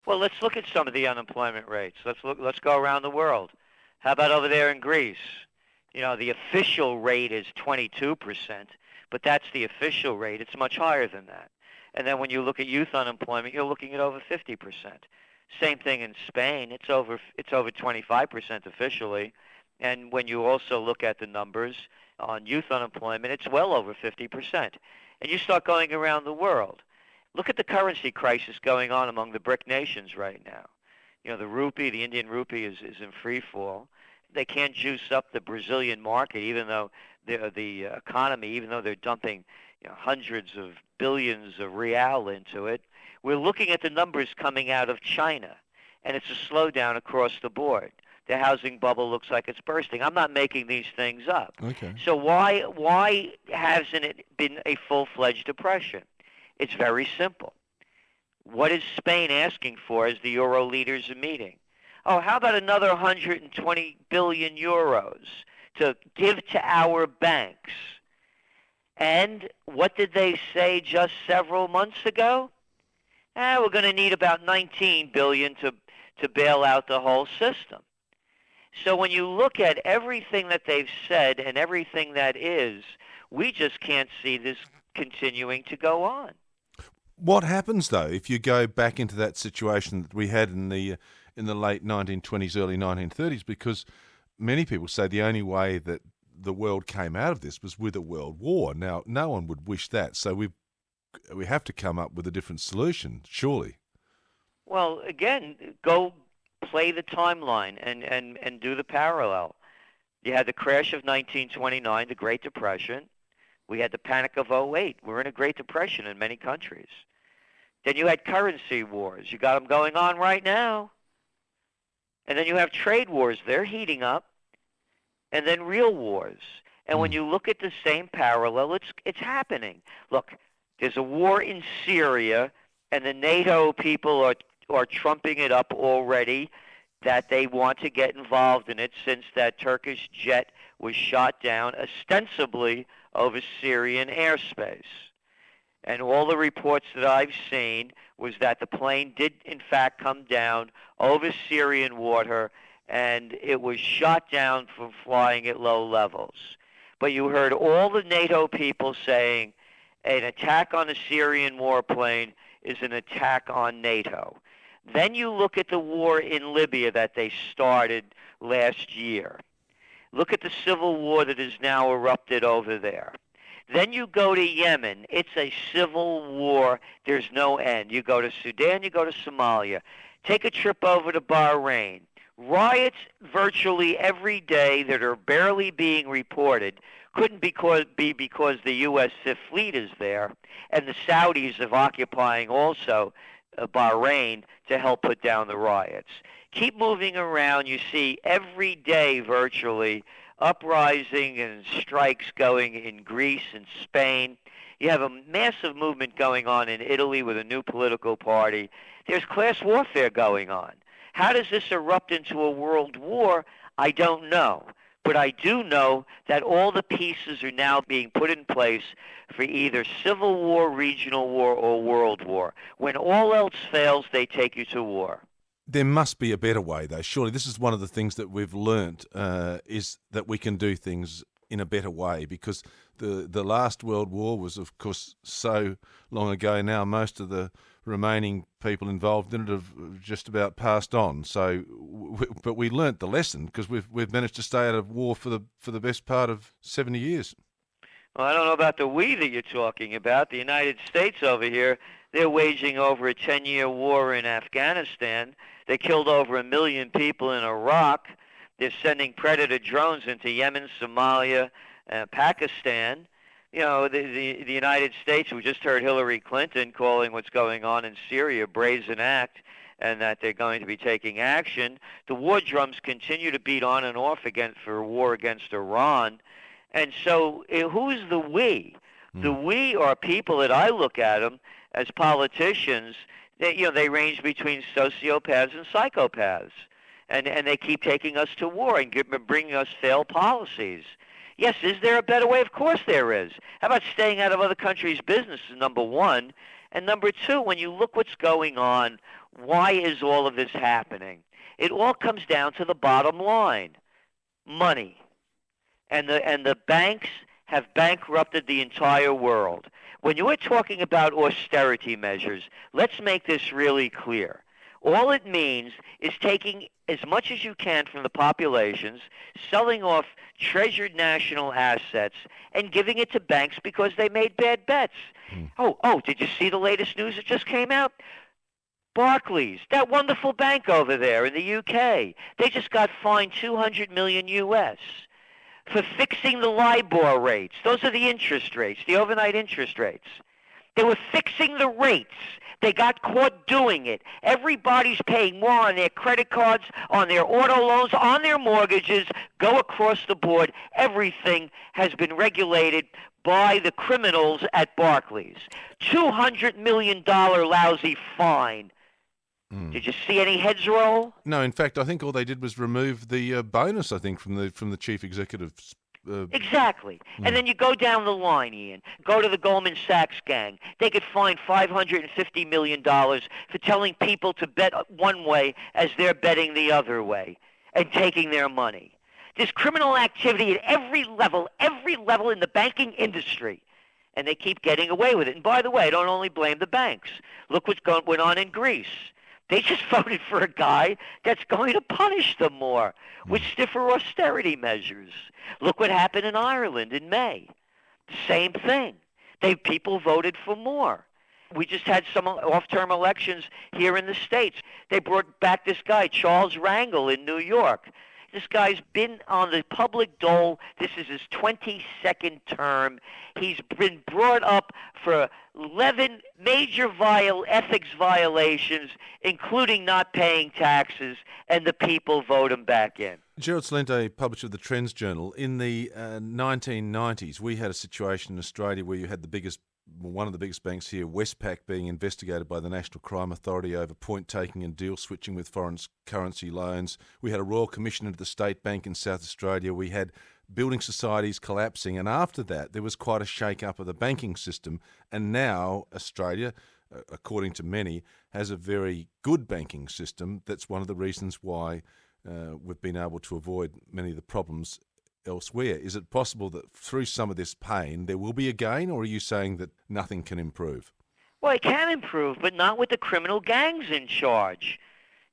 Well, let's look at some of the unemployment rates. Let's go around the world. How about over there in Greece? You know, the official rate is 22%, but that's the official rate. It's much higher than that. And then when you look at youth unemployment, you're looking at over 50%. Same thing in Spain. It's over 25% officially. And when you also look at the numbers on youth unemployment, it's well over 50%. And you start going around the world. Look at the currency crisis going on among the BRIC nations right now. You know, the rupee, the Indian rupee is in free fall. They can't juice up the Brazilian market, even though the economy, even though they're dumping hundreds of billions of real into it. We're looking at the numbers coming out of China, and it's a slowdown across the board. The housing bubble looks like it's bursting. I'm not making these things up. Okay. So why hasn't it been a full-fledged depression? It's very simple. What is Spain asking for as the Euro leaders are meeting? Oh, how about another 120 billion euros to give to our banks? And what did they say just several months ago? We're going to need about 19 billion to bail out the whole system. So when you look at everything that they've said and everything that is, we just can't see this continuing to go on. What happens, though, if you go back into that situation that we had in the late 1920s, early 1930s? Because many people say the only way that the world came out of this was with a world war. Now, no one would wish that, so we have to come up with a different solution, surely. Well, again, go play the timeline and do the parallel. You had the crash of 1929, the Great Depression. We had the panic of '08. We're in a Great Depression in many countries. Then you had currency wars. You got them going on right now. And then you have trade wars. They're heating up. And then real wars. And when you look at the same parallel, it's happening. Look, there's a war in Syria, and the NATO people are trumping it up already that they want to get involved in it since that Turkish jet was shot down ostensibly over Syrian airspace. And all the reports that I've seen was that the plane did in fact come down over Syrian water, and it was shot down from flying at low levels. But you heard all the NATO people saying an attack on a Syrian warplane is an attack on NATO. Then you look at the war in Libya that they started last year. Look at the civil war that has now erupted over there. Then you go to Yemen. It's a civil war. There's no end. You go to Sudan, you go to Somalia. Take a trip over to Bahrain. Riots virtually every day that are barely being reported couldn't be because the U.S. Fifth Fleet is there, and the Saudis are occupying also Bahrain to help put down the riots. Keep moving around. You see every day virtually uprising and strikes going in Greece and Spain. You have a massive movement going on in Italy with a new political party. There's class warfare going on. How does this erupt into a world war? I don't know. But I do know that all the pieces are now being put in place for either civil war, regional war, or world war. When all else fails, they take you to war. There must be a better way, though. Surely this is one of the things that we've learnt, is that we can do things in a better way, because the last World War was, of course, so long ago now. Most of the remaining people involved in it have just about passed on. So, but we learnt the lesson because we've managed to stay out of war for the best part of 70 years. Well, I don't know about the we that you're talking about. The United States over here, they're waging over a 10-year war in Afghanistan. They killed over 1 million people in Iraq. They're sending Predator drones into Yemen, Somalia, Pakistan. You know, the United States, we just heard Hillary Clinton calling what's going on in Syria a brazen act, and that they're going to be taking action. The war drums continue to beat on and off for a war against Iran. And so who's the we? The we are people that I look at them as politicians. They range between sociopaths and psychopaths. And they keep taking us to war and bringing us failed policies. Yes, is there a better way? Of course there is. How about staying out of other countries' business, number one? And number two, when you look what's going on Why is all of this happening? It all comes down to the bottom line: money. And the banks have bankrupted the entire world. When you are talking about austerity measures, let's make this really clear. All it means is taking as much as you can from the populations, selling off treasured national assets, and giving it to banks because they made bad bets. Oh, did you see the latest news that just came out? Barclays, that wonderful bank over there in the UK, they just got fined $200 million US for fixing the LIBOR rates. Those are the interest rates, the overnight interest rates. They were fixing the rates. They got caught doing it. Everybody's paying more on their credit cards, on their auto loans, on their mortgages. Go across the board. Everything has been regulated by the criminals at Barclays. $200 million lousy fine. Did you see any heads roll? No, in fact, I think all they did was remove the bonus, I think, from the chief executive's. Exactly. And then you go down the line, Ian. Go to the Goldman Sachs gang. They get fined $550 million for telling people to bet one way as they're betting the other way and taking their money. There's criminal activity at every level in the banking industry. And they keep getting away with it. And by the way, I don't only blame the banks. Look what's went on in Greece. They just voted for a guy that's going to punish them more with stiffer austerity measures. Look what happened in Ireland in May. The same thing. People voted for more. We just had some off-term elections here in the States. They brought back this guy, Charles Rangel, in New York. This guy's been on the public dole. This is his 22nd term. He's been brought up for 11 major ethics violations, including not paying taxes, and the people vote him back in. Gerald Celente, publisher of the TrendsJournal, in the 1990s, we had a situation in Australia where you had one of the biggest banks here, Westpac, being investigated by the National Crime Authority over point-taking and deal switching with foreign currency loans. We had a Royal Commission into the State Bank in South Australia. We had building societies collapsing. And after that, there was quite a shake-up of the banking system. And now Australia, according to many, has a very good banking system. That's one of the reasons why we've been able to avoid many of the problems elsewhere. Is it possible that through some of this pain there will be a gain, or are you saying that nothing can improve? Well, it can improve, but not with the criminal gangs in charge.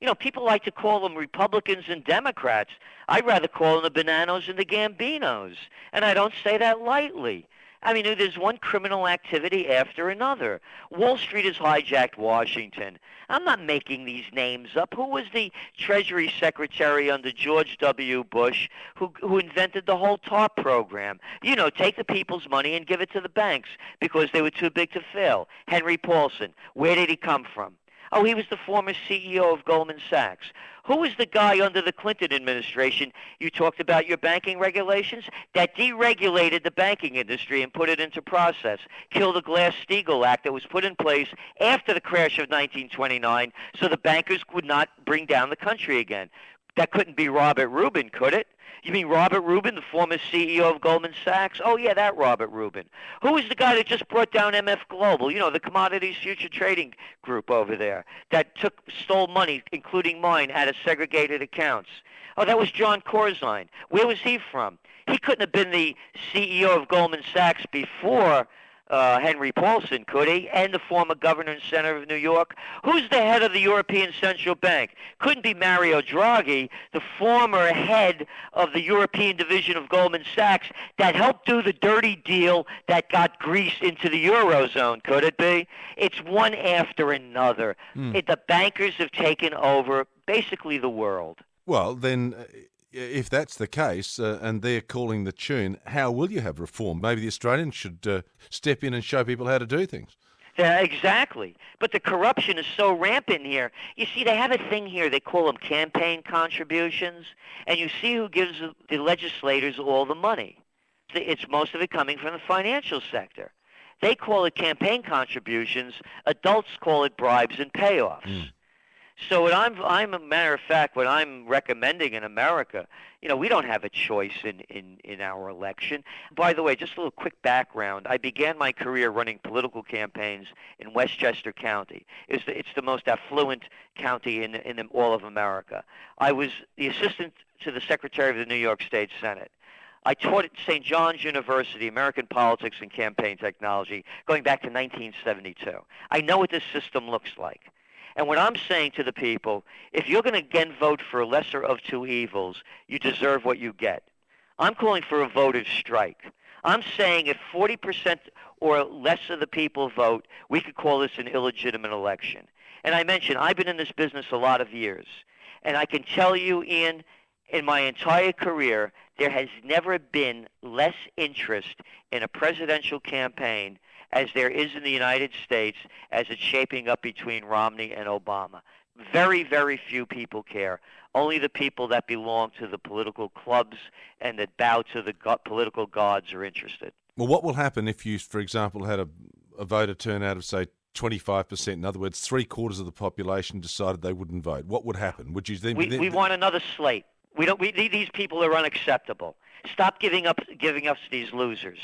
You know, people like to call them Republicans and Democrats. I'd rather call them the Bonanos and the Gambinos, and I don't say that lightly. I mean, there's one criminal activity after another. Wall Street has hijacked Washington. I'm not making these names up. Who was the Treasury Secretary under George W. Bush who invented the whole TARP program? You know, take the people's money and give it to the banks because they were too big to fail. Henry Paulson. Where did he come from? Oh, he was the former CEO of Goldman Sachs. Who was the guy under the Clinton administration, you talked about your banking regulations, that deregulated the banking industry and put it into process, killed the Glass-Steagall Act that was put in place after the crash of 1929 so the bankers would not bring down the country again? That couldn't be Robert Rubin, could it? You mean Robert Rubin, the former CEO of Goldman Sachs? Oh, yeah, that Robert Rubin. Who was the guy that just brought down MF Global, you know, the Commodities Future Trading Group over there, that stole money, including mine, out of segregated accounts? Oh, that was John Corzine. Where was he from? He couldn't have been the CEO of Goldman Sachs before Henry Paulson, could he? And the former governor and senator of New York. Who's the head of the European Central Bank? Couldn't be Mario Draghi, the former head of the European division of Goldman Sachs that helped do the dirty deal that got Greece into the Eurozone, could it be? It's one after another. The bankers have taken over basically the world. Well, then, if that's the case, and they're calling the tune, how will you have reform? Maybe the Australians should step in and show people how to do things. Yeah, exactly. But the corruption is so rampant here. You see, they have a thing here. They call them campaign contributions, and you see who gives the legislators all the money. It's most of it coming from the financial sector. They call it campaign contributions. Adults call it bribes and payoffs. So what I'm a matter of fact, what I'm recommending in America, we don't have a choice in our election. By the way, just a little quick background. I began my career running political campaigns in Westchester County. It's the most affluent county in all of America. I was the assistant to the Secretary of the New York State Senate. I taught at St. John's University, American Politics and Campaign Technology, going back to 1972. I know what this system looks like. And what I'm saying to the people, if you're going to again vote for a lesser of two evils, you deserve what you get. I'm calling for a voter's strike. I'm saying if 40% or less of the people vote, we could call this an illegitimate election. And I mentioned I've been in this business a lot of years. And I can tell you, Ian, in my entire career, there has never been less interest in a presidential campaign as there is in the United States as it's shaping up between Romney and Obama. Very, very few people care. Only the people that belong to the political clubs and that bow to the political gods are interested. Well, what will happen if you, for example, had a voter turnout of, say, 25%? In other words, 3/4 of the population decided they wouldn't vote. What would happen? Would you then? We want another slate. These people are unacceptable. Stop giving us these losers.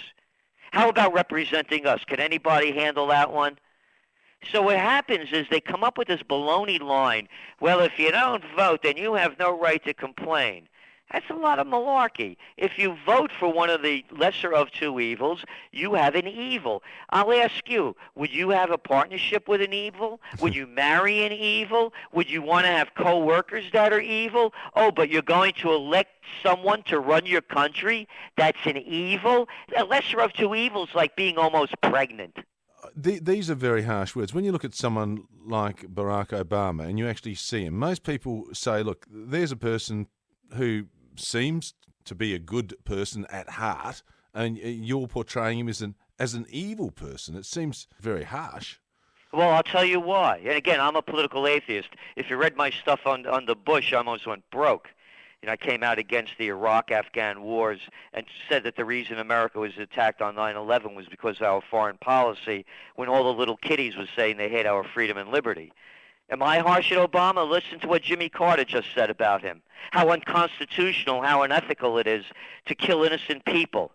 How about representing us? Can anybody handle that one? So what happens is they come up with this baloney line. Well, if you don't vote, then you have no right to complain. That's a lot of malarkey. If you vote for one of the lesser of two evils, you have an evil. I'll ask you, would you have a partnership with an evil? Would you marry an evil? Would you want to have co-workers that are evil? Oh, but you're going to elect someone to run your country that's an evil? A lesser of two evils like being almost pregnant. These are very harsh words. When you look at someone like Barack Obama and you actually see him, most people say, look, there's a person who seems to be a good person at heart, and you're portraying him as an evil person. It seems very harsh. Well, I'll tell you why. And again, I'm a political atheist. If you read my stuff on the Bush, I almost went broke. I came out against the Iraq-Afghan wars and said that the reason America was attacked on 9/11 was because of our foreign policy, when all the little kiddies was saying they hate our freedom and liberty. Am I harsh at Obama? Listen to what Jimmy Carter just said about him. How unconstitutional, how unethical it is to kill innocent people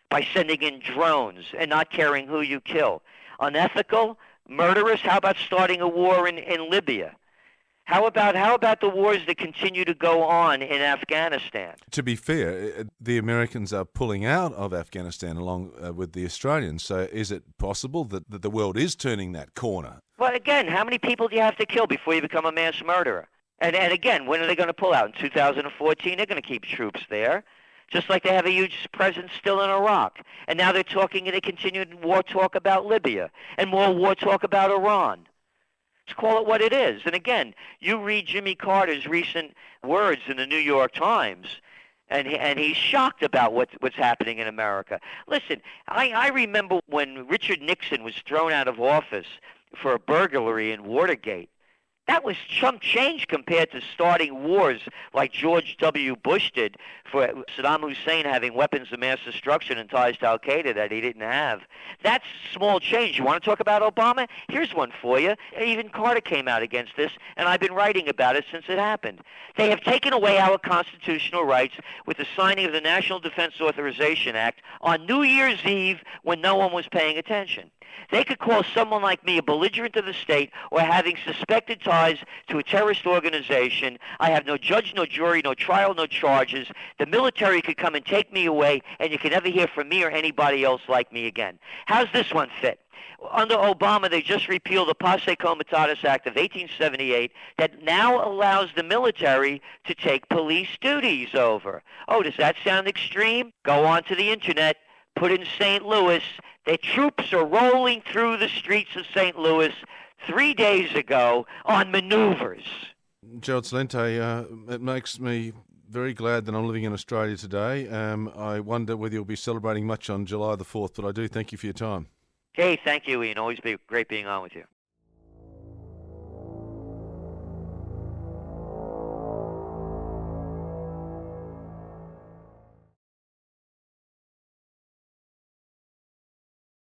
by sending in drones and not caring who you kill. Unethical, murderous, how about starting a war in Libya? How about the wars that continue to go on in Afghanistan? To be fair, the Americans are pulling out of Afghanistan along with the Australians. So is it possible that the world is turning that corner? Well, again, how many people do you have to kill before you become a mass murderer? And again, when are they going to pull out? In 2014, they're going to keep troops there, just like they have a huge presence still in Iraq. And now they're talking, and they continued war talk about Libya and more war talk about Iran. Let's call it what it is. And again, you read Jimmy Carter's recent words in the New York Times, and he's shocked about what's happening in America. Listen, I remember when Richard Nixon was thrown out of office for a burglary in Watergate. That was chump change compared to starting wars like George W. Bush did for Saddam Hussein having weapons of mass destruction and ties to Al-Qaeda that he didn't have. That's small change. You want to talk about Obama? Here's one for you. Even Carter came out against this, and I've been writing about it since it happened. They have taken away our constitutional rights with the signing of the National Defense Authorization Act on New Year's Eve when no one was paying attention. They could call someone like me a belligerent of the state or having suspected ties to a terrorist organization. I have no judge, no jury, no trial, no charges. The military could come and take me away, and you can never hear from me or anybody else like me again. How's this one fit? Under Obama, they just repealed the Posse Comitatus Act of 1878 that now allows the military to take police duties over. Oh, does that sound extreme? Go on to the Internet. Put in St. Louis. Their troops are rolling through the streets of St. Louis 3 days ago on maneuvers. Gerald Celente, it makes me very glad that I'm living in Australia today. I wonder whether you'll be celebrating much on July the 4th, but I do thank you for your time. Hey, thank you, Ian. Always be great being on with you.